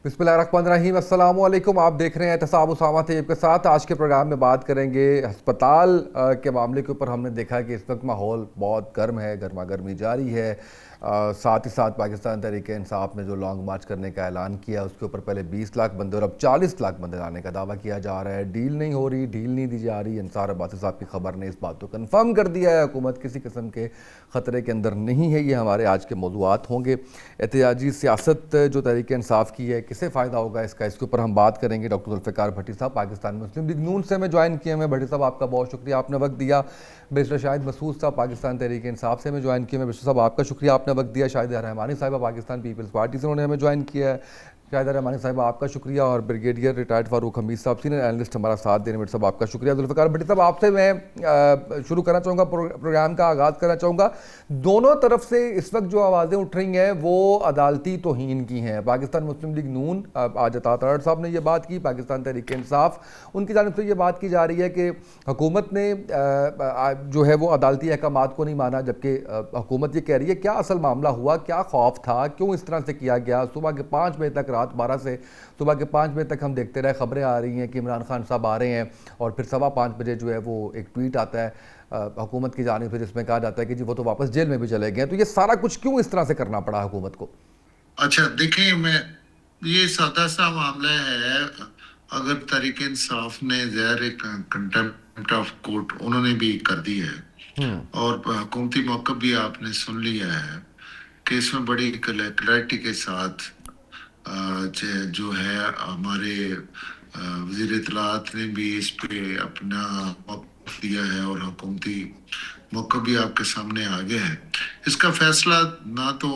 बिस्मिल्लाहिर्रहमानिर्रहीम, अस्सलामु अलैकुम। आप देख रहे हैं एहतसाब उसामा तैयब के साथ। आज के प्रोग्राम में बात करेंगे अस्पताल के मामले के ऊपर। हमने देखा कि इस वक्त माहौल बहुत गर्म है, गर्मा गर्मी जारी है। साथ ही साथ पाकिस्तान तहरीक इंसाफ ने जो लॉन्ग मार्च करने का ऐलान किया, उसके ऊपर पहले 20 लाख बंदे और अब 40 लाख बंदे लाने का दावा किया जा रहा है। डील नहीं हो रही, डील नहीं दी जा रही। अंसार अब्बासी साहब की खबर ने इस बात को कन्फर्म कर दिया है, हुकूमत किसी किस्म के ख़तरे के अंदर नहीं है। ये हमारे आज के मौज़ूआत होंगे। एहतियाजी सियासत जो तहरीक इंसाफ की है, किसे फ़ायदा होगा इसका, इसके ऊपर हम बात करेंगे। डॉक्टर जुल्फ़िकार भट्टी साहब पाकिस्तान मुस्लिम लीग नून से हमें ज्वाइन किए हैं। भट्टी साहब, आपका बहुत शुक्रिया, आपने वक्त दिया। बैरिस्टर शाहिद मसूद साहब पाकिस्तान तहरीक इंसाफ से हमें ज्वाइन किए हैं। बैरिस्टर साहब, आपका शुक्रिया, आपने वक्त दिया। शाहिद रहमानी साहिबा पाकिस्तान पीपल्स पार्टी से, उन्होंने हमें ज्वाइन किया है। शाहिद रहमानी साहिबा, आपका शुक्रिया। और ब्रिगेडियर रिटायर्ड फारूक हमीद साहब, सीनियर एनालिस्ट, हमारा साथ देने में साहब, आपका शुक्रिया। जुल्फ़िकार भट्टी साहब, आपसे मैं शुरू करना चाहूँगा, प्रोग्राम का आगाज़ करना चाहूँगा। दोनों तरफ से इस वक्त जो आवाज़ें उठ रही हैं वो अदालती तौहीन की हैं। पाकिस्तान मुस्लिम लीग नून, आज अता तलहट साहब ने यह बात की। पाकिस्तान तहरीक इंसाफ, उनकी जानिब से ये बात की जा रही है कि हुकूमत ने जो है वो अदालती अहकामात को नहीं माना, जबकि हुकूमत ये कह रही है क्या असल मामला हुआ, क्या खौफ था, क्यों इस तरह से किया गया। सुबह के 5 बजे तक, रात 12 से सुबह के 5 बजे तक हम देखते रहे, खबरें आ रही हैं कि इमरान खान साहब आ रहे हैं, और फिर 5:15 बजे जो है वो एक ट्वीट आता है हुकूमत की जानिब से, जिसमें कहा जाता है कि जी वो तो वापस जेल में भी चले गए। तो ये सारा कुछ क्यों इस तरह से करना पड़ा हुकूमत को? अच्छा, देखिए, मैं ये सादा सा मामला है। अगर तहरीक इंसाफ ने ज़ाहिर एक कंटेम्प्ट ऑफ कोर्ट उन्होंने भी कर दी है, हम्म। और हुकूमती मौक़िफ़ भी आपने सुन लिया है कि इसमें बड़ी क्लैरिटी के साथ जो है हमारे वज़ीर इत्तलाआत ने भी इस पे अपना मौक़िफ़ दिया है, और हुकूमती मौक़िफ़ भी आपके सामने आ गया है। इसका फैसला ना तो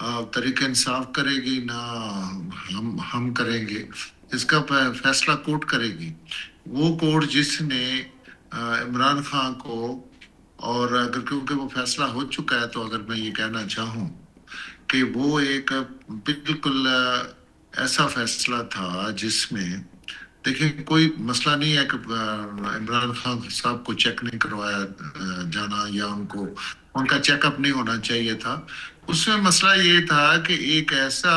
तहरीक इंसाफ करेगी, ना हम करेंगे। इसका फैसला कोर्ट करेगी। वो कोर्ट जिसने इमरान खान को, और अगर क्योंकि वो फैसला हो चुका है, तो अगर मैं ये कहना चाहूँ कि वो एक बिल्कुल ऐसा फैसला था जिसमें, देखिए, कोई मसला नहीं है कि इमरान खान साहब को चेक नहीं करवाया जाना, या उनको उनका चेकअप नहीं होना चाहिए था। उसमें मसला ये था कि एक ऐसा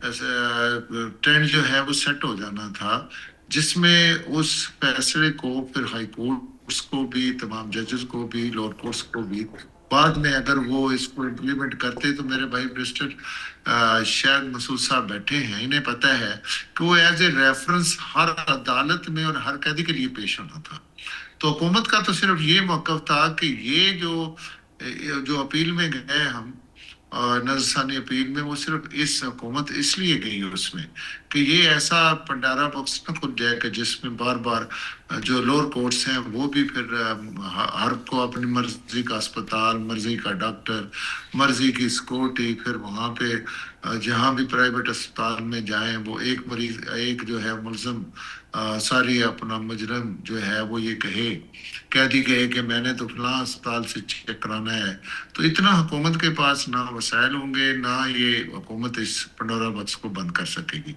ट्रेंड जो है वो सेट हो जाना था, जिसमें उस फैसले को फिर हाई कोर्ट्स को भी, तमाम जजेस को भी, लोअर कोर्ट्स को भी, बाद में अगर वो इसको इम्प्लीमेंट करते, तो मेरे भाई बैरिस्टर शायद मसूद साहब बैठे हैं, इन्हें पता है कि वो एज ए रेफरेंस हर अदालत में और हर कैदी के लिए पेश होना था। तो हुकूमत का तो सिर्फ ये मौक़िफ़ था कि ये जो अपील में गए हम, नजरसानी अपील में, वो सिर्फ इस हुकूमत इसलिए गई उसमें कि ये ऐसा पंडारा बॉक्स न खुल जाए कि जिसमें बार बार जो लोअर कोर्ट्स हैं वो भी फिर हर को अपनी मर्जी का अस्पताल, मर्जी का डॉक्टर, मर्जी की सिक्योरिटी, फिर वहाँ पे जहाँ भी प्राइवेट अस्पताल में जाएं, वो एक मरीज, एक जो है मुलजम सारी अपना मुजरम जो है वो ये कहे, कैदी कहे कि मैंने तो फलां अस्पताल से चेक कराना है। तो इतना हुकूमत के पास ना वसाइल होंगे, ना ये हुकूमत इस पंडोरा बॉक्स को बंद कर सकेगी।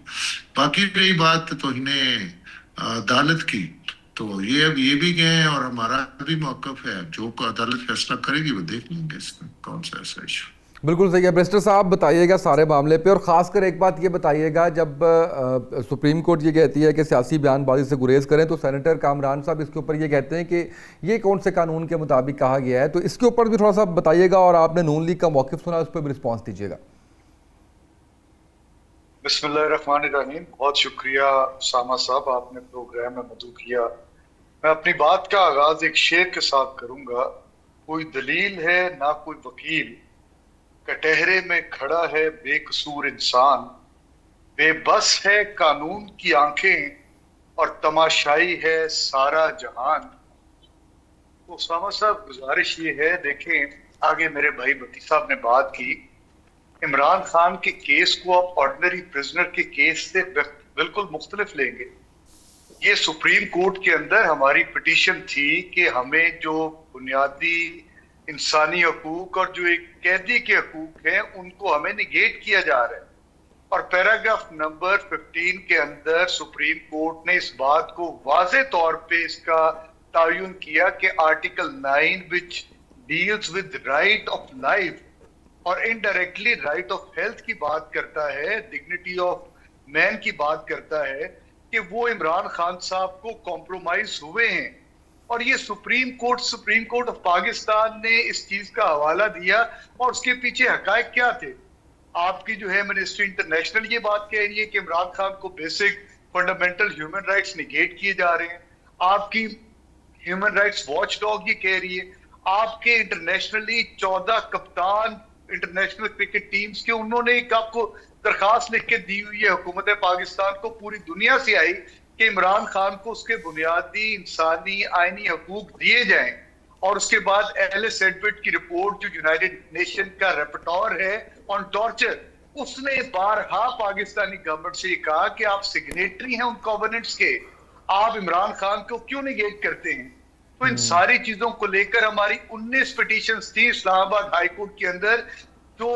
बाकी रही बात तो इन्हें अदालत की, तो ये अब ये भी गए हैं, और हमारा भी मौक़िफ़ है, जो अदालत फैसला करेगी वो देख लेंगे, इसमें कौन सा ऐसा इशू। बिल्कुल सही है। बैरिस्टर साहब, बताइएगा सारे मामले पे, और ख़ासकर एक बात ये बताइएगा, जब सुप्रीम कोर्ट ये कहती है कि सियासी बयानबाजी से गुरेज करें, तो सेनेटर कामरान साहब इसके ऊपर ये कहते हैं कि ये कौन से कानून के मुताबिक कहा गया है। तो इसके ऊपर भी थोड़ा सा बताइएगा, और आपने नून लीग का मौक़िफ़ सुना, उस पर भी रिस्पॉन्स दीजिएगा। बिस्मिल्लाहिर्रहमानिर्रहीम। बहुत शुक्रिया उसामा साहब, आपने प्रोग्राम में मदऊ किया। मैं अपनी बात का आगाज एक शेर के साथ करूंगा। कोई दलील है ना कोई वकील, कटहरे में खड़ा है बेकसूर इंसान, बेबस है कानून की आंखें और तमाशाई है सारा जहान। तो उसामा साहब, गुजारिश ये है, देखें, आगे मेरे भाई भट्टी साहब ने बात की, इमरान खान के केस को आप ऑर्डिनरी प्रिजनर के केस से बिल्कुल मुख्तलिफ लेंगे। ये सुप्रीम कोर्ट के अंदर हमारी पिटीशन थी कि हमें जो बुनियादी इंसानी हकूक और जो एक कैदी के हकूक हैं उनको हमें निगेट किया जा रहा है। और पैराग्राफ नंबर 15 के अंदर सुप्रीम कोर्ट ने इस बात को वाज़े तौर पे इसका तयन किया कि article 9 which deals with right of life और इनडायरेक्टली राइट ऑफ हेल्थ की बात करता है, डिग्निटी ऑफ मैन की बात करता है कि वो इमरान खान साहब को कॉम्प्रोमाइज हुए हैं। और ये सुप्रीम कोर्ट ऑफ पाकिस्तान ने इस चीज का हवाला दिया और उसके पीछे हकायक क्या थे। आपकी जो है मिनिस्ट्री इंटरनेशनल ये बात कह रही है कि इमरान खान को basic fundamental human rights negate किए जा रहे हैं। आपकी ह्यूमन राइट्स वॉच डॉग ये कह रही है। आपके इंटरनेशनली 14 कप्तान इंटरनेशनल क्रिकेट टीम्स के, उन्होंने एक आपको दरखास्त लिख के दी हुई है हुकूमत पाकिस्तान को, पूरी दुनिया से आई, कि इमरान खान को उसके बुनियादी इंसानी आईनी हकूक दिए जाएं। और उसके बाद एलिस एडवर्ड की रिपोर्ट, जो यूनाइटेड नेशन का रेपटोर है ऑन टॉर्चर, उसने बारहा पाकिस्तानी गवर्नमेंट से कहा कि आप सिग्नेटरी हैं उन कॉवेनेंट्स के, आप इमरान खान को क्यों निगेट करते हैं। तो इन सारी चीजों को लेकर हमारी 19 पिटीशंस थी इस्लामाबाद हाई कोर्ट के अंदर, जो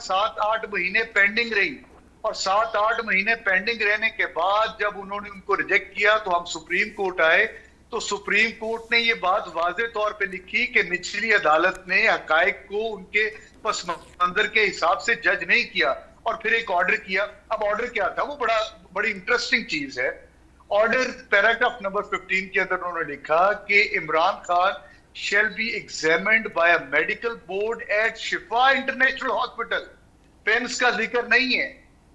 7-8 महीने पेंडिंग रही। और 7-8 महीने पेंडिंग रहने के बाद जब उन्होंने उनको रिजेक्ट किया तो हम सुप्रीम कोर्ट आए। तो सुप्रीम कोर्ट ने ये बात वाज़े तौर पे लिखी कि निचली अदालत ने हकायक को उनके पस मंजर के हिसाब से जज नहीं किया, और फिर एक ऑर्डर किया। अब ऑर्डर क्या था, वो बड़ी इंटरेस्टिंग चीज है। ऑर्डर पैराग्राफ नंबर 15 के अंदर उन्होंने लिखा कि Imran Khan shall be examined by a medical board at Shifa international hospital. Pens का जिक्र नहीं है।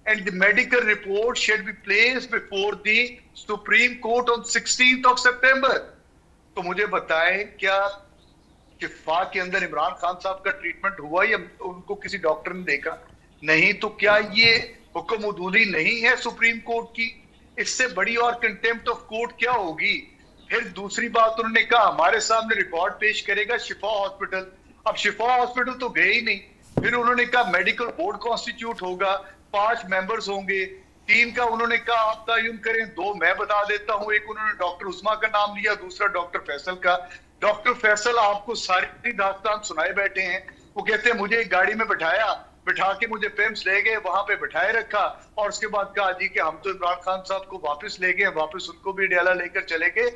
And the medical report shall be placed before the Supreme Court on 16th of September। तो मुझे बताएं, क्या शिफा के अंदर इमरान खान साहब का ट्रीटमेंट हुआ या उनको किसी डॉक्टर ने देखा? नहीं। तो क्या ये हुक्म उदूली नहीं है सुप्रीम कोर्ट की? इससे बड़ी और कंटेम्प्ट ऑफ कोर्ट क्या होगी? फिर दूसरी बात उन्होंने कहा, हमारे सामने रिकॉर्ड पेश करेगा शिफा हॉस्पिटल। अब शिफा हॉस्पिटल तो गए ही नहीं। फिर उन्होंने कहा मेडिकल बोर्ड कॉन्स्टिट्यूट होगा, 5 मेंबर्स होंगे। 3 का उन्होंने कहा आप तयन करें, 2 मैं बता देता हूं। एक उन्होंने डॉक्टर उस्मा का नाम लिया, दूसरा डॉक्टर फैसल का। डॉक्टर फैसल आपको सारी दास्तान सुनाए बैठे हैं। वो कहते हैं मुझे एक गाड़ी में बिठा के मुझे पेम्स ले गए, वहां पे बिठाए रखा, और उसके बाद कहा जी कि हम तो इमरान खान साहब को वापस ले गए, वापस उनको भी डेला लेकर चले गए।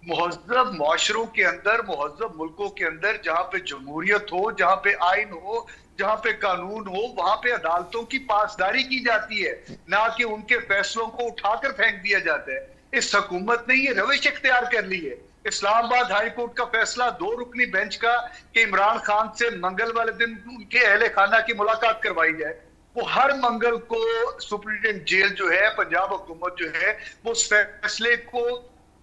मुहज़्ज़ब माशरों के अंदर, मुहज़्ज़ब मुल्कों के अंदर, जहां पे जमहूरियत हो, जहां पे आइन हो, जहां पे कानून हो, वहां पे अदालतों की पासदारी की जाती है, ना कि उनके फैसलों को उठाकर फेंक दिया जाता है। इस हुकूमत ने ये रविश इख्तियार कर ली है। इस्लामाबाद हाई कोर्ट का फैसला 2 रुकनी बेंच का कि इमरान खान से मंगल वाले दिन उनके अहले खाना की मुलाकात करवाई जाए। वो हर मंगल को सुप्रीटेंडेंट जेल जो है, पंजाब हुकूमत जो है, वो उस फैसले को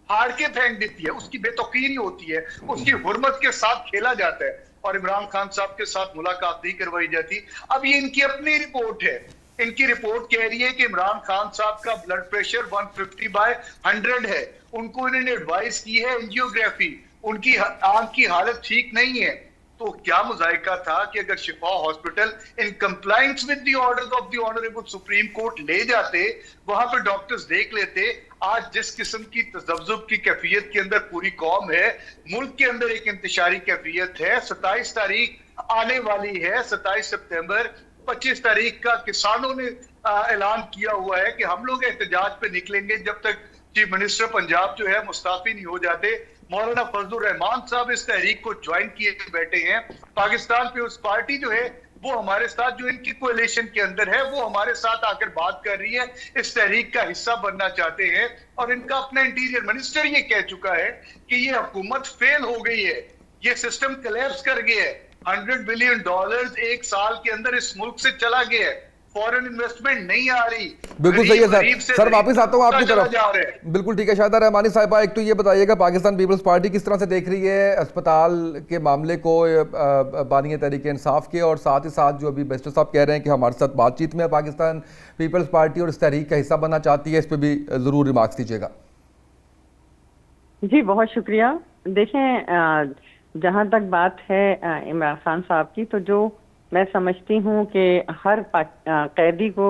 हार के फेंक देती है। उसकी बेतौकीरी होती है, उसकी हुर्मत के साथ खेला जाता है, और इमरान खान साहब के साथ मुलाकात नहीं करवाई जाती। अब ये इनकी अपनी रिपोर्ट है। इनकी रिपोर्ट कह रही है कि इमरान खान साहब का ब्लड प्रेशर 150/100 है। उनको इन्होंने एडवाइस की है एंजियोग्राफी, उनकी आंख की हालत ठीक नहीं है। तो क्या मुजाहिका था कि अगर शिफा hospital in compliance with the orders of the honourable supreme court ले जाते, वहां पे डॉक्टर्स देख लेते। आज जिस किस्म की तजब्जुब की कैफियत के अंदर पूरी कौम है, मुल्क के अंदर एक इंतशारी कैफियत है। 27 तारीख आने वाली है, 27 सितंबर। 25 तारीख का किसानों ने ऐलान किया हुआ है कि हम लोग एहतजाज पे निकलेंगे जब तक चीफ मिनिस्टर पंजाब जो है मुस्ताफी नहीं हो जाते। मौलाना फजलुर रहमान साहब इस तहरीक को ज्वाइन किए बैठे हैं। पाकिस्तान पीपुल्स पार्टी जो है वो हमारे साथ, जो इनकी कोalition के अंदर है, वो हमारे साथ आकर बात कर रही है, इस तहरीक का हिस्सा बनना चाहते हैं। और इनका अपना इंटीरियर मिनिस्टर ये कह चुका है कि ये हुकूमत फेल हो गई है, ये सिस्टम कोलैप्स कर गया है। $100 बिलियन एक साल के अंदर इस मुल्क से चला गया है। फॉरेन इन्वेस्टमेंट नहीं आ रही। बिल्कुल सही है सर। सर वापस आता हूं आपकी तरफ। बिल्कुल ठीक है। शाहिदा रहमानी साहिबा, एक तो ये बताइएगा पाकिस्तान पीपल्स पार्टी किस तरह से देख रही है अस्पताल के मामले को, बानी तहरीक इंसाफ के, और साथ ही साथ जो अभी बेस्टर साहब कह रहे हैं कि हमारे साथ बातचीत में पाकिस्तान पीपल्स पार्टी और इस तहरीक का हिस्सा बनना चाहती है, इस पर भी जरूर रिमार्क्स दीजिएगा। जी बहुत शुक्रिया। देखें, जहाँ तक बात है इमरान खान साहब की, तो जो मैं समझती हूँ कि हर कैदी को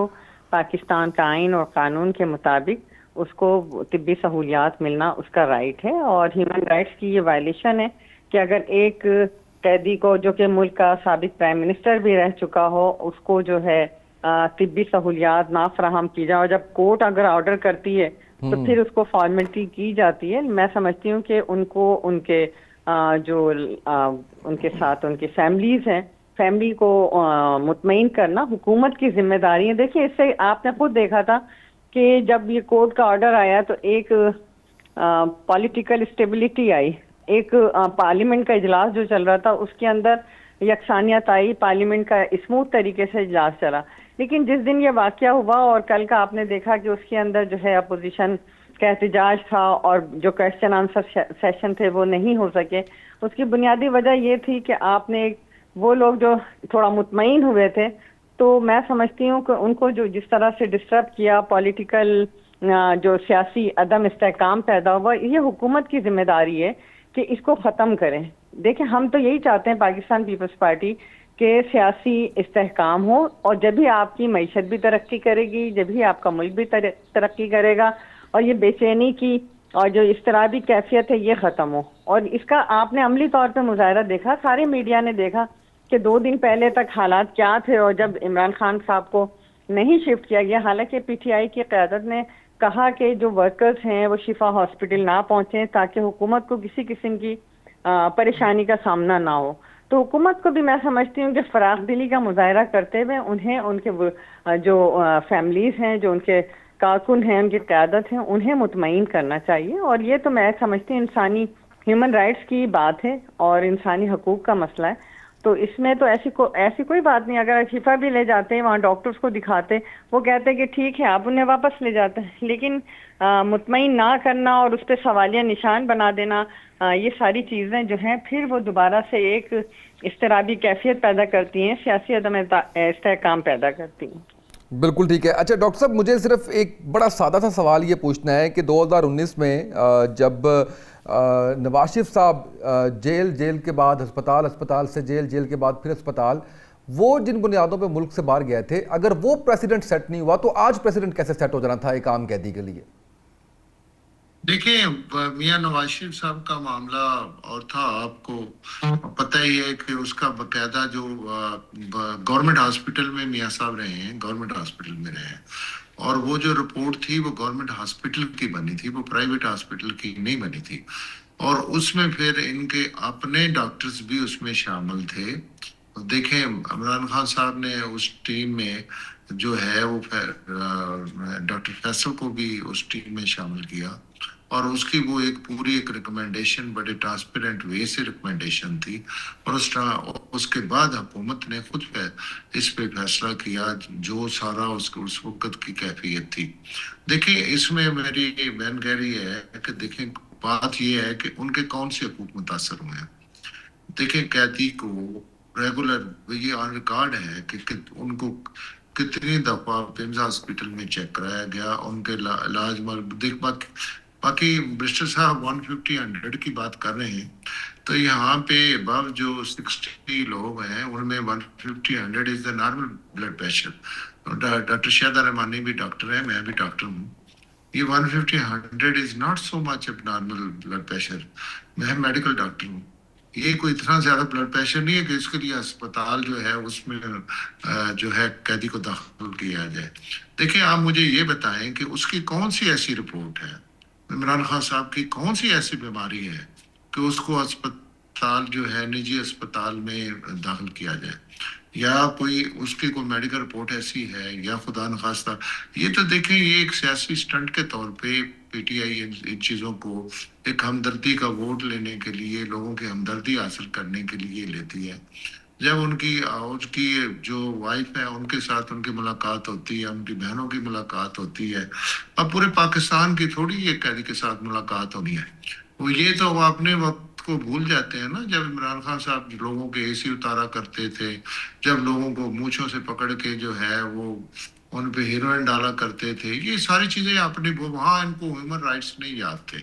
पाकिस्तान का आइन और कानून के मुताबिक उसको तिब्बी सहूलियात मिलना उसका राइट है। और ह्यूमन राइट्स की ये वायलेशन है कि अगर एक कैदी को, जो कि मुल्क का साबिक प्राइम मिनिस्टर भी रह चुका हो, उसको जो है तिब्बी सहूलियात ना फराहम की जाए, और जब कोर्ट अगर ऑर्डर करती है तो फिर उसको फॉर्मेलिटी की जाती है। मैं समझती हूँ कि उनको उनके उनके साथ उनकी फैमिलीज हैं, फैमिली को मुतमईन करना हुकूमत की जिम्मेदारी है। देखिए, इससे आपने खुद देखा था कि जब ये कोर्ट का ऑर्डर आया तो एक पॉलिटिकल स्टेबिलिटी आई, एक पार्लियामेंट का इजलास जो चल रहा था उसके अंदर यकसानियत आई, पार्लियामेंट का स्मूथ तरीके से इजलास चला। लेकिन जिस दिन ये वाकया हुआ और कल का आपने देखा कि उसके अंदर जो है अपोजिशन का एहतजाज था और जो क्वेश्चन आंसर सेशन थे वो नहीं हो सके, उसकी बुनियादी वजह ये थी कि आपने वो लोग जो थोड़ा मुतमईन हुए थे, तो मैं समझती हूँ कि उनको जो जिस तरह से डिस्टर्ब किया, पॉलिटिकल जो सियासी अदम इस्तेहकाम पैदा हुआ, ये हुकूमत की जिम्मेदारी है कि इसको ख़त्म करें। देखें, हम तो यही चाहते हैं पाकिस्तान पीपल्स पार्टी के सियासी इस्तेहकाम हो, और जब भी आपकी मईशत भी तरक्की करेगी, जब भी आपका मुल्क भी तरक्की करेगा, और ये बेचैनी की और जो इस्तराबी कैफियत है ये ख़त्म हो। और इसका आपने अमली तौर पर मुजाहरा देखा, सारे मीडिया ने देखा कि 2 दिन पहले तक हालात क्या थे, और जब इमरान खान साहब को नहीं शिफ्ट किया गया, हालांकि पीटीआई की क़यादत ने कहा कि जो वर्कर्स हैं वो शिफा हॉस्पिटल ना पहुंचे ताकि हुकूमत को किसी किस्म की परेशानी का सामना ना हो। तो हुकूमत को भी मैं समझती हूँ कि फराख दिली का मुजाहरा करते हुए उन्हें उनके जो फैमिलीज हैं, जो उनके कारकुन हैं, उनकी क़यादत है, उन्हें मुतमईन करना चाहिए। और ये तो मैं समझती हूँ इंसानी ह्यूमन राइट्स की बात है और इंसानी हकूक़ का मसला है, तो इसमें तो ऐसी कोई बात नहीं। अगर शिफा भी ले जाते हैं वहाँ डॉक्टर्स को दिखाते, वो कहते हैं कि ठीक है आप उन्हें वापस ले जाते हैं, लेकिन मुतमईन ना करना और उस पर सवालिया निशान बना देना, ये सारी चीज़ें जो हैं फिर वो दोबारा से एक इस्तराबी कैफियत पैदा करती हैं, सियासी अदम इस्तेहकाम पैदा करती हैं। बिल्कुल ठीक है। अच्छा डॉक्टर साहब, मुझे सिर्फ एक बड़ा सादा सा सवाल ये पूछना है कि 2019 में जब नवाज शरीफ साहब जेल के बाद अस्पताल, अस्पताल से जेल के बाद फिर अस्पताल, वो जिन बुनियादों पे मुल्क से बाहर गए थे, अगर वो प्रेसिडेंट सेट नहीं हुआ तो आज प्रेसिडेंट कैसे सेट हो जाना था एक आम कैदी के लिए? देखिए, मियां नवाज शरीफ साहब का मामला और था, आपको पता ही है कि उसका बकायदा जो गवर्नमेंट हॉस्पिटल में मियां साहब रहे हैं, गवर्नमेंट हॉस्पिटल में रहे हैं, और वो जो रिपोर्ट थी वो गवर्नमेंट हॉस्पिटल की बनी थी, वो प्राइवेट हॉस्पिटल की नहीं बनी थी। और उसमें फिर इनके अपने डॉक्टर्स भी उसमें शामिल थे। देखें, इमरान खान साहब ने उस टीम में जो है वो डॉक्टर फैसल को भी उस टीम में शामिल किया, और उसकी वो एक पूरी एक रिकमेंडेशन बड़े ट्रांसपेरेंट वे से रिकमेंडेशन थी, और उसके बाद हुकूमत ने खुद इस पे फैसला किया जो सारा उस वक्त की कैफियत थी। देखिए, इसमें मेरी बहन कह रही है कि देखें, बात ये है कि उनके कौन से हकूक मुतासर हुए हैं। देखिए, कैदी को रेगुलर ये ऑन रिकॉर्ड है कि उनको कितनी दफा पिम्स हॉस्पिटल में चेक कराया गया, उनके इलाज देख बाकी ब्रिस्टर साहब 150-100 की बात कर रहे हैं, तो यहाँ पे अब जो 60 लोग हैं उनमें 150-100 is the normal blood pressure. Doctor Shayda Rahmani भी डॉक्टर है, मैं भी डॉक्टर हूँ। ये 150-100 is not so much abnormal blood pressure. मैं मेडिकल डॉक्टर हूँ, ये कोई इतना ज्यादा ब्लड प्रेशर नहीं है कि इसके लिए अस्पताल जो है उसमें जो है कैदी को दाखिल किया जाए। देखिए, आप मुझे ये बताएं कि उसकी कौन सी ऐसी रिपोर्ट है, इमरान खान साहब की कौन सी ऐसी बीमारी है कि उसको अस्पताल जो है निजी अस्पताल में दाखिल किया जाए, या कोई उसकी कोई मेडिकल रिपोर्ट ऐसी है, या खुदा न खास्ता। ये तो देखें, ये एक सियासी स्टंट के तौर पे पीटीआई इन चीज़ों को एक हमदर्दी का वोट लेने के लिए, लोगों की हमदर्दी हासिल करने के लिए लेती है। जब उसकी जो वाइफ है उनके साथ उनकी मुलाकात होती है, उनकी बहनों की मुलाकात होती है, अब पूरे पाकिस्तान की थोड़ी एक कैदी के साथ मुलाकात होनी है। वो ये तो वो अपने वक्त को भूल जाते हैं ना, जब इमरान खान साहब लोगों के एसी उतारा करते थे, जब लोगों को मूंछों से पकड़ के जो है वो उन पे हीरोइन डाला करते थे, ये सारी चीजें अपनी वहाँ इनको ह्यूमन राइट्स नहीं याद थे।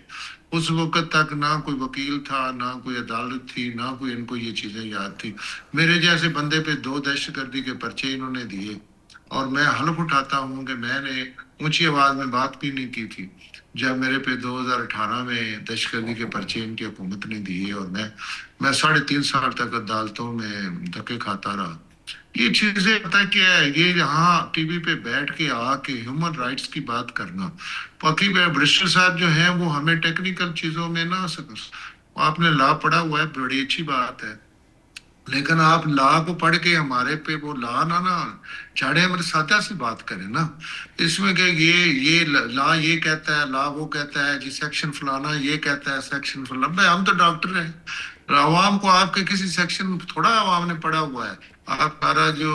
उस वक्त तक ना कोई वकील था, ना कोई अदालत थी, ना कोई इनको ये चीजें याद थी। मेरे जैसे बंदे पे 2 दहशतगर्दी के पर्चे इन्होंने दिए, और मैं हल्फ उठाता हूँ कि मैंने ऊंची आवाज में बात भी नहीं की थी जब मेरे पे 2018 में दहशतगर्दी के पर्चे इनकी हुकूमत ने दिए, और मैं 3.5 साल तक अदालतों में धक्के खाता रहा। ये चीजें पता क्या है, ये यहाँ टीवी पे बैठ के आके ह्यूमन राइट्स की बात करना, बाकी ब्रिस्टर साहब जो है वो हमें टेक्निकल चीजों में ना, आपने लॉ पढ़ा हुआ है, बड़ी अच्छी बात है, लेकिन आप ला को पढ़ के हमारे पे वो ला ना ना चाहे हमारे सादा से बात करें ना। इसमें कि ये ला ये कहता है, ला वो कहता है जी, सेक्शन फलाना ये कहता है, सेक्शन फलाना। भाई हम तो डॉक्टर हैं, आवाम को आपके किसी सेक्शन थोड़ा आवाम ने पढ़ा हुआ है। आप सारा जो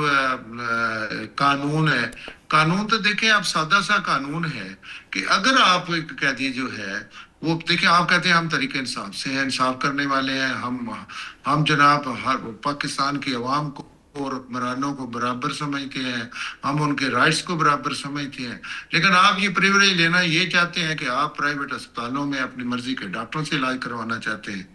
कानून है, कानून तो देखें आप, सादा सा कानून है कि अगर आप एक कैदी जो है वो देखिए, आप कहते हैं हम तरीके इंसाफ से हैं, इंसाफ करने वाले हैं, हम जनाब हर पाकिस्तान की अवाम को और हुक्मरानों को बराबर समझते हैं, हम उनके राइट्स को बराबर समझते हैं। लेकिन आप ये प्रिविलेज लेना ये चाहते हैं कि आप प्राइवेट अस्पतालों में अपनी मर्जी के डॉक्टरों से इलाज करवाना चाहते हैं,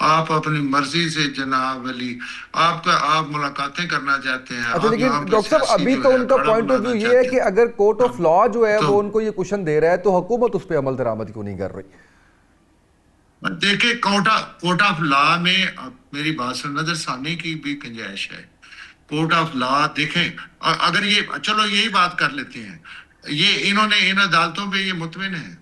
आप अपनी मर्जी से जनाब अली आप मुलाकातें करना चाहते हैं, अच्छा, आप यहाँ लेकिन पे डॉक्टर साहब सियासी अभी जो तो है उनका अखाड़ा पॉइंट ऑफ व्यू बनाना ये है चाहते कि हैं। अगर कोर्ट ऑफ लॉ जो है तो वो उनको ये क्वेश्चन दे रहा है तो हुकूमत उस पर अमल दरामद क्यों नहीं कर रही? देखिए, कोर्ट ऑफ लॉ में मेरी बात सुन, नजरसानी की भी गुंजाइश है। कोर्ट ऑफ लॉ देखें, अगर ये चलो यही बात कर लेते हैं, ये इन्होंने इन अदालतों पे ये मुतमिन है,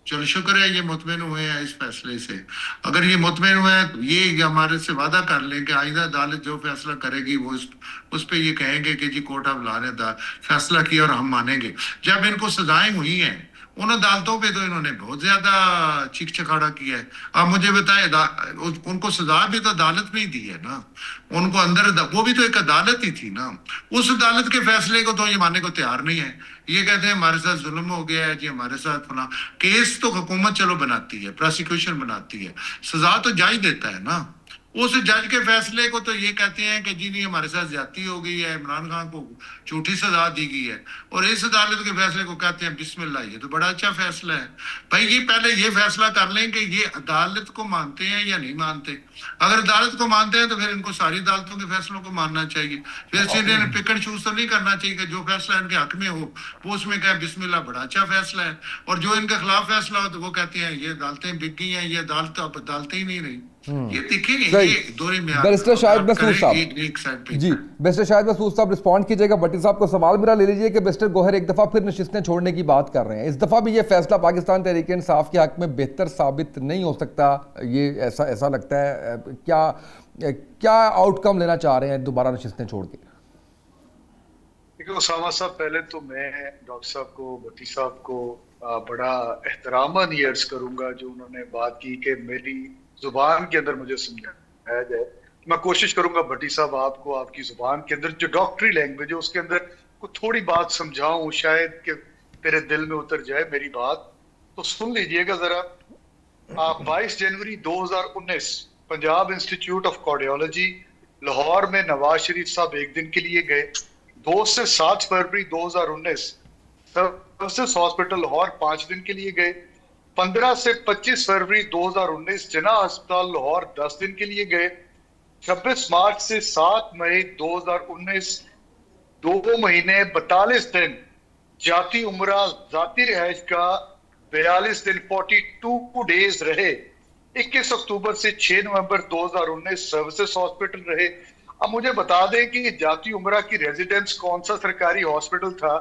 चलो शुक्र है ये मुतमिन हुए हैं इस फैसले से। अगर ये मुतमिन हुए हैं तो ये हमारे से वादा कर लें कि आइंदा अदालत जो फैसला करेगी वो उस पे ये कहेंगे कि जी कोर्ट ऑफ लॉ ने फैसला किया और हम मानेंगे। जब इनको सजाएं हुई हैं उन अदालतों पे तो इन्होंने बहुत ज्यादा चीख चखाड़ा किया है। आप मुझे बताए, उनको सजा भी तो अदालत में ही दी है ना, उनको अंदर वो भी तो एक अदालत ही थी ना। उस अदालत के फैसले को तो ये मानने को तैयार नहीं है, ये कहते हैं हमारे साथ जुल्म हो गया है जी, हमारे साथ फला। केस तो हुकूमत चलो बनाती है, प्रोसिक्यूशन बनाती है, सजा तो जज देता है ना। उस जज के फैसले को तो ये कहते हैं कि जी नहीं हमारे साथ ज्यादती हो गई है, इमरान खान को झूठी सजा दी गई है, और इस अदालत के फैसले को कहते हैं बिस्मिल्लाह, ये तो बड़ा अच्छा फैसला है। भाई ये पहले ये फैसला कर लें कि ये अदालत को मानते हैं या नहीं मानते। अगर अदालत को मानते हैं तो फिर इनको सारी अदालतों के फैसलों को मानना चाहिए। फिर सीधे पिक एंड चूज तो नहीं करना चाहिए कि जो फैसला इनके हक में हो वो उसमें कहे बिस्मिल्लाह बड़ा अच्छा फैसला है, और जो इनके खिलाफ फैसला हो तो वो कहते हैं ये अदालतें बिक गई हैं, ये अदालत अब अदालतें ही नहीं रही। ये देखेंगे, सही। ये दोहरे में बैरिस्टर शाहिद महसूद साहब, एक साइड पे जी बैरिस्टर शाहिद महसूद साहब रिस्पॉन्ड कीजिएगा। भट्टी साहब को सवाल मेरा ले लीजिए कि बैरिस्टर गोहर एक दफ़ा फिर नशिस्तें छोड़ने की बात कर रहे हैं, इस दफ़ा भी ये फैसला पाकिस्तान तहरीक इंसाफ के हक में बेहतर साबित नहीं हो सकता, ये ऐसा लगता है? क्या आउटकम लेना चाह रहे हैं दोबारा नशिस्तें छोड़ के? देखिए उसामा साहब, पहले तो मैं डॉक्टर साहब को, भट्टी साहब को बड़ा एहतरामन ये अर्ज करूंगा जो उन्होंने बात की कि मेरी जुबान के अंदर मुझे समझाया जाए। मैं कोशिश करूंगा भट्टी साहब आपको आपकी जुबान के अंदर जो डॉक्टरी लैंग्वेज है उसके अंदर को थोड़ी बात समझाऊं, शायद कि तेरे दिल में उतर जाए मेरी बात। तो सुन लीजिएगा जरा। 22 जनवरी 2019 Punjab institute of cardiology Lahore में नवाज शरीफ साहब एक दिन के लिए गए। 2 से 7 फरवरी 2019 सर्विसेज हॉस्पिटल लाहौर 5 दिन के लिए गए। 15 से 25 फरवरी 2019 जिना अस्पताल लाहौर 10 दिन के लिए गए। 26 मार्च से 7 मई 2019 2 महीने 42 दिन जाती उम्रा जाती रिहाइश का 42 दिन 42 डेज रहे। 21 अक्टूबर से 6 नवंबर 2019 सर्विसेज हॉस्पिटल रहे। अब मुझे बता दें कि जाती उम्रा की रेजिडेंस कौन सा सरकारी हॉस्पिटल था,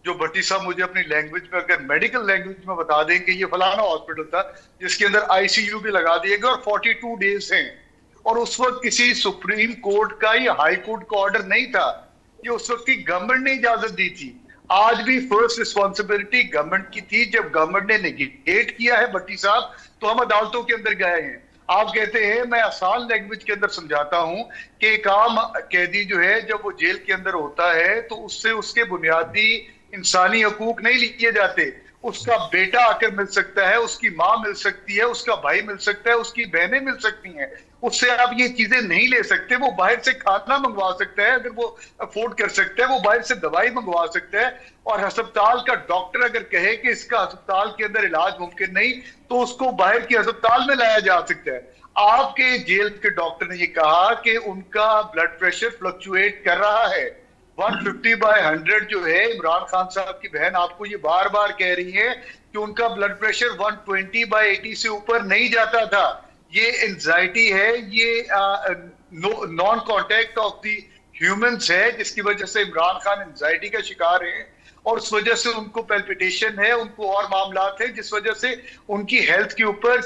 जो भट्टी साहब मुझे अपनी लैंग्वेज में, अगर मेडिकल लैंग्वेज में बता दें कि ये फलाना हॉस्पिटल था जिसके अंदर आईसीयू भी लगा दिए गए और 42 डेज हैं। और उस वक्त किसी सुप्रीम कोर्ट का या हाई कोर्ट का ऑर्डर नहीं था, ये उस वक्त की गवर्नमेंट ने इजाजत दी थी। आज भी फर्स्ट रिस्पॉन्सिबिलिटी गवर्नमेंट की थी। जब गवर्नमेंट ने निगेट किया है भट्टी साहब तो हम अदालतों के अंदर गए हैं। आप कहते हैं, मैं आसान लैंग्वेज के अंदर समझाता हूं कि एक आम कैदी जो है जब वो जेल के अंदर होता है तो उससे उसके बुनियादी इंसानी हकूक नहीं लिए जाते। उसका बेटा आकर मिल सकता है, उसकी माँ मिल सकती है, उसका भाई मिल सकता है, उसकी बहनें मिल सकती हैं, उससे आप ये चीजें नहीं ले सकते। वो बाहर से खाना मंगवा सकता है, अगर वो अफोर्ड कर सकता है, वो बाहर से दवाई मंगवा सकता है। और अस्पताल का डॉक्टर अगर कहे कि इसका अस्पताल के अंदर इलाज मुमकिन नहीं तो उसको बाहर के अस्पताल में लाया जा सकता है। आपके जेल के डॉक्टर ने ये कहा कि उनका ब्लड प्रेशर फ्लक्चुएट कर रहा है। 150/100 जो है, इमरान खान साहब की बहन आपको ये बार बार कह रही है कि उनका ब्लड प्रेशर 120/80 से ऊपर नहीं जाता था। ये एंजाइटी है, ये non contact of the humans है, जिसकी वजह से इमरान खान एंजाइटी का शिकार है और उस वजह से उनको पैल्पिटेशन है, उनको और मामलात हैं, जिस वजह से उनकी हेल्थ के ऊपर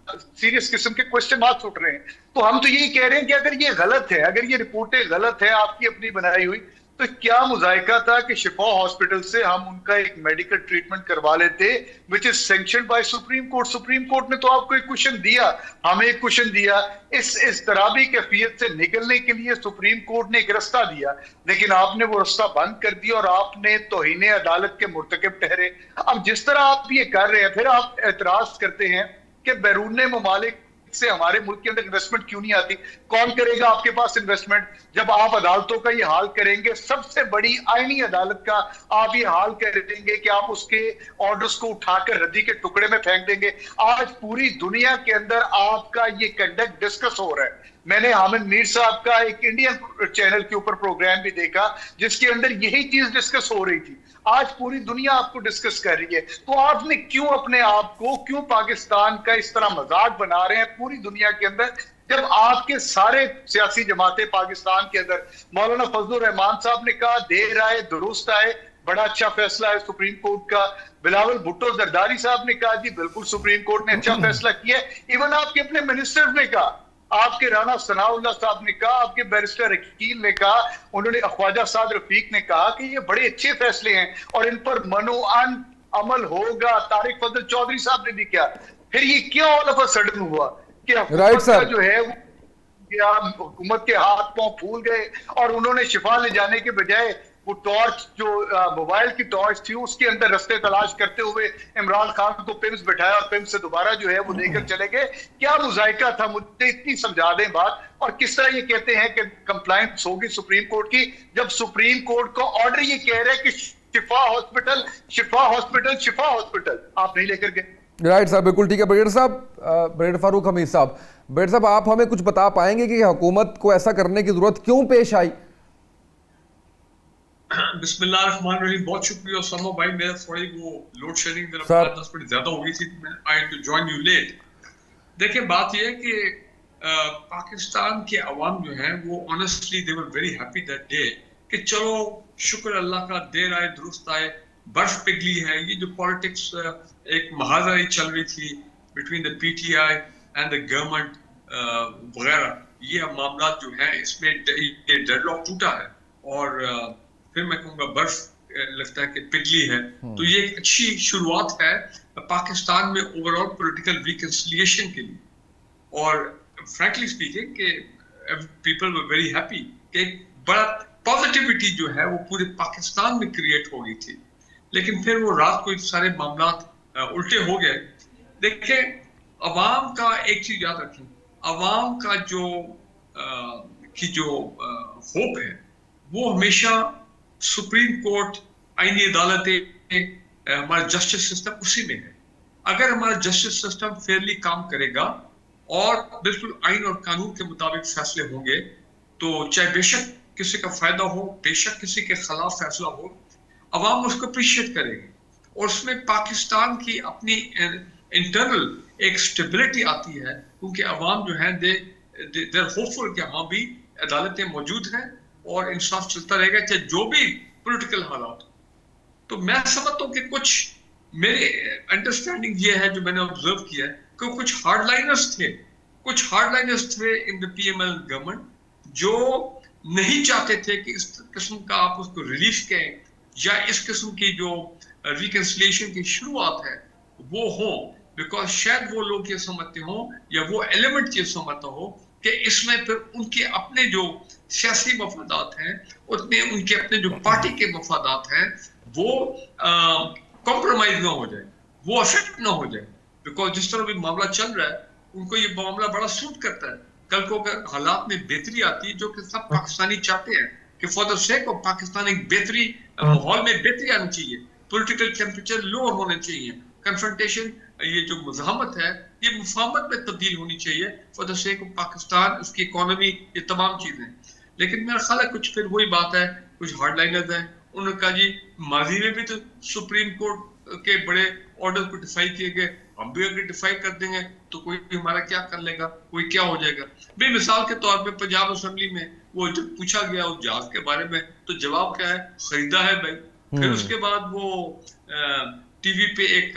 सीरियस किस्म के क्वेश्चन मार्क्स उठ रहे हैं। तो हम तो यही कह रहे हैं कि अगर ये गलत है, अगर ये रिपोर्टें गलत है आपकी अपनी बनाई हुई, तो क्या मुजायका था कि शिफा हॉस्पिटल से हम उनका एक मेडिकल ट्रीटमेंट करवा लेते which is sanctioned by Supreme Court. Supreme Court ने तो आपको एक क्वेश्चन दिया, हमें एक क्वेश्चन दिया, इस तराबी कैफियत से निकलने के लिए सुप्रीम कोर्ट ने एक रास्ता दिया, लेकिन आपने वो रास्ता बंद कर दिया और आपने तौहीन अदालत के मुर्तकिब ठहरे। अब जिस तरह आप ये कर रहे हैं, फिर आप एतराज करते हैं कि बैरून ममालिक से हमारे मुल्क के अंदर इन्वेस्टमेंट क्यों नहीं आती। कौन करेगा आपके पास इन्वेस्टमेंट जब आप अदालतों का ये हाल करेंगे, सबसे बड़ी आईनी अदालत का आप ये हाल करेंगे कि आप उसके ऑर्डर्स को उठाकर रद्दी के टुकड़े में फेंक देंगे। आज पूरी दुनिया के अंदर आपका ये कंडक्ट डिस्कस हो रहा है। मैंने हामिद मीर साहब का एक इंडियन चैनल के ऊपर प्रोग्राम भी देखा जिसके अंदर यही चीज डिस्कस हो रही थी। आज पूरी दुनिया आपको डिस्कस कर रही है, तो आपने क्यों अपने आप को, क्यों पाकिस्तान का इस तरह मजाक बना रहे हैं पूरी दुनिया के अंदर, जब आपके सारे सियासी जमातें पाकिस्तान के अंदर, मौलाना फजलुर रहमान साहब ने कहा देर आए दुरुस्त आए, बड़ा अच्छा फैसला है सुप्रीम कोर्ट का। बिलावल भुट्टो जरदारी साहब ने कहा जी बिल्कुल सुप्रीम कोर्ट ने अच्छा फैसला किया। इवन आपके अपने मिनिस्टर्स ने कहा, आपके राना सनाउल्लाह साहब ने कहा, आपके बैरिस्टर अकील ने कहा, उन्होंने ख्वाजा साद रफीक ने कहा कि ये बड़े अच्छे फैसले हैं और इन पर मनोअन अमल होगा। तारिक फजल चौधरी साहब ने भी किया। फिर ये क्यों ऑल ऑफ अ सडन हुआ कि हुकूमत का जो है हुकूमत के हाथ पांव फूल गए और उन्होंने शिफा ले जाने के बजाय वो टॉर्च जो मोबाइल की टॉर्च थी उसके अंदर रास्ते तलाश करते हुए इमरान खान को पिम्स बिठाया और पिम्स से दोबारा जो है वो लेकर चले गए। क्या मुजायका था, मुझे इतनी समझा दें बात। और किस तरह ये कहते हैं कि कंप्लायंस होगी सुप्रीम कोर्ट की, जब सुप्रीम कोर्ट का ऑर्डर ये कह रहा है कि शिफा हॉस्पिटल शिफा हॉस्पिटल शिफा हॉस्पिटल आप नहीं लेकर गए। राइट साहब, बिल्कुल ठीक है। ब्रिगेडियर साहब, ब्रिगेडियर फारूक हमीद साहब, ब्रिगेडियर साहब आप हमें कुछ बता पाएंगे कि हुकूमत को ऐसा करने की जरूरत क्यों पेश आई? बिस्मिल्लाहिर्रहमानिर्रहीम। बहुत शुक्रिया उसामा भाई, मेरा थोड़ी वो लोड शेडिंग मेरा 10 मिनट ज्यादा हो गई थी, मैं आई टू जॉइन यू लेट। देखिए बात यह है कि पाकिस्तान के अवाम जो हैं वो honestly they were very happy that day कि चलो शुक्र अल्लाह का, देर आए दुरुस्त आए, बर्फ पिघली है। ये जो पॉलिटिक्स एक महाजरी चल रही थी between the PTI and the government वगैरह, ये मामला जो है इसमें ये डेडलॉक टूटा है और फिर मैं कहूँगा बर्फ लगता है कि पिघली है। तो ये एक अच्छी शुरुआत है पाकिस्तान में ओवरऑल पॉलिटिकल रिकंसिलिएशन के लिए। और फ्रैंकली स्पीकिंग कि पीपल वर वेरी हैप्पी कि एक बड़ा पॉजिटिविटी जो है वो पूरे पाकिस्तान में क्रिएट हो गई थी। लेकिन फिर वो रात को सारे मामला उल्टे हो गए। देखिए अवाम का एक चीज याद रखें, अवाम का जो होप है वो हमेशा सुप्रीम कोर्ट, आईनी अदालतें, हमारा जस्टिस सिस्टम उसी में है। अगर हमारा जस्टिस सिस्टम फेयरली काम करेगा और बिल्कुल आइन और कानून के मुताबिक फैसले होंगे तो चाहे बेशक किसी का फायदा हो, बेशक किसी के खिलाफ फैसला हो, अवाम उसको अप्रिशिएट करेगी और उसमें पाकिस्तान की अपनी इंटरनल एक स्टेबिलिटी आती है, क्योंकि अवाम जो है देर होपफुल कि हाँ भी अदालतें मौजूद हैं और इंसाफ चलता रहेगा चाहे जो भी पॉलिटिकल हालात हो। तो मैं समझता हूँ कि कुछ मेरे अंडरस्टैंडिंग ये है जो मैंने ऑब्जर्व किया है कि कुछ हार्डलाइनर्स थे इन द पीएमएल गवर्नमेंट जो नहीं चाहते थे कि इस किस्म का आप उसको रिलीफ करें या इस किस्म की जो रिकंसिलिएशन की शुरुआत है वो हो, बिकॉज शायद वो लोग ये समझते हो या वो एलिमेंट ये समझता हो कि इसमें फिर उनके अपने जो सियासी मफादात हैं, उतने उनके अपने जो पार्टी के मफादात हैं वो कॉम्प्रोमाइज ना हो जाए, वो अफेक्ट ना हो जाए। बिकॉज जिस तरह भी मामला चल रहा है उनको ये मामला बड़ा सूट करता है। कल को अगर हालात में बेहतरी आती है, जो कि सब पाकिस्तानी चाहते हैं कि for the sake of Pakistan एक बेहतरी माहौल में बेहतरी आनी चाहिए, पॉलिटिकल टेम्परेचर लोअर होने चाहिए, कन्फ्रंटेशन ये जो मुज़ाहमत है ये मुफाहमत में तब्दील होनी चाहिए for the sake of Pakistan, उसकी इकोनॉमी, ये तमाम चीजें। लेकिन मेरा ख्याल है कुछ फिर वही बात है, कुछ हार्डलाइनर्स हैं, उन्होंने कहा जी माजी में भी तो सुप्रीम कोर्ट के बड़े ऑर्डर को डिफाई किए गए, हम भी अगर डिफाई कर देंगे तो कोई हमारा क्या कर लेगा, कोई क्या हो जाएगा। भाई मिसाल के तौर पे पंजाब असेंबली में वो जब पूछा गया उस जहाज के बारे में तो जवाब क्या है, खरीदा है भाई। फिर उसके बाद वो टीवी पे एक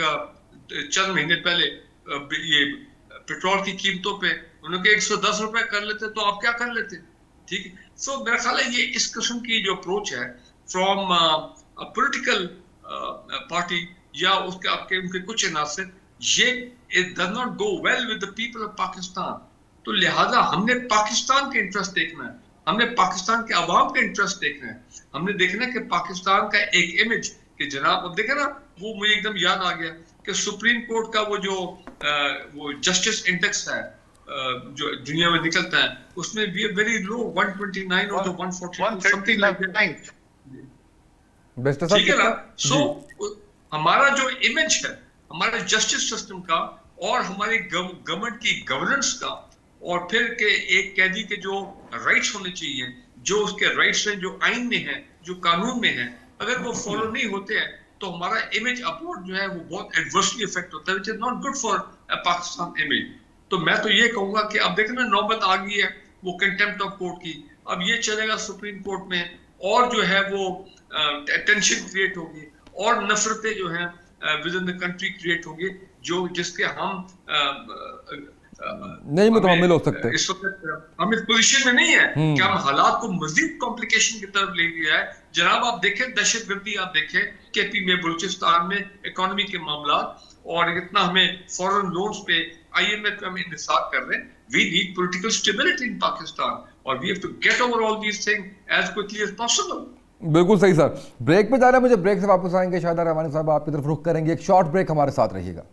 चंद महीने पहले ये पेट्रोल की कीमतों पे, उन्होंने 110 रुपए कर लेते तो आप क्या कर लेते? ठीक है। सो मेरा ख्याल है ये इस किस्म की जो अप्रोच है फ्रॉम पॉलिटिकल पार्टी या उसके आपके उनके कुछ अनासर, ये it does not go well with the people of Pakistan. तो लिहाजा हमने पाकिस्तान के इंटरेस्ट देखना है, हमने पाकिस्तान के अवाम के इंटरेस्ट देखना है, हमने देखना है कि पाकिस्तान का एक इमेज कि जनाब, अब देखे ना, वो मुझे एकदम याद आ गया कि सुप्रीम कोर्ट का वो जस्टिस इंडेक्स है जो दुनिया में निकलता है, उसमें वी आर वेरी लो, 129 और 142 समथिंग लाइक दैट। बेस्ट साहब ठीक है ना? कितना सो हमारा जो इमेज है हमारे जस्टिस सिस्टम का और हमारी गवर्नमेंट की गवर्नेंस का, और फिर के एक कैदी के जो राइट्स होने चाहिए, जो उसके राइट्स हैं, जो आइन में है, जो कानून में है, अगर वो फॉलो नहीं होते हैं तो हमारा इमेज अब्रॉड जो है वो बहुत एडवर्सली इफेक्ट होता है, which is not good for Pakistan image. तो मैं तो ये कहूंगा कि अब देखना नौबत आ गई है वो कंटेम्प्ट ऑफ कोर्ट की, अब ये चलेगा सुप्रीम कोर्ट में, और जो है वो टेंशन क्रिएट होगी और नफरतें जो है with in the country create होगी, जो जिसके हम नहीं मुतहम्मिल हो सकते। इस वक्त हम इस पोजीशन में नहीं है कि हम हालात को मजीद कॉम्प्लिकेशन की तरफ ले गया है। जनाब आप देखें दहशतगर्दी, आप देखें केपी में, बलूचिस्तान में इकोनॉमी के मामला, और इतना हमें फॉरेन लोन्स पे IMF पे हम इंतजार कर रहे हैं। We need political stability in Pakistan और we have to get over all these things as quickly as possible. बिल्कुल सही सर। ब्रेक पे जाना है मुझे, ब्रेक से वापस आएंगे। शायद रहमानी साहब आपकी तरफ रुख करेंगे, एक शॉर्ट ब्रेक, हमारे साथ रहिएगा।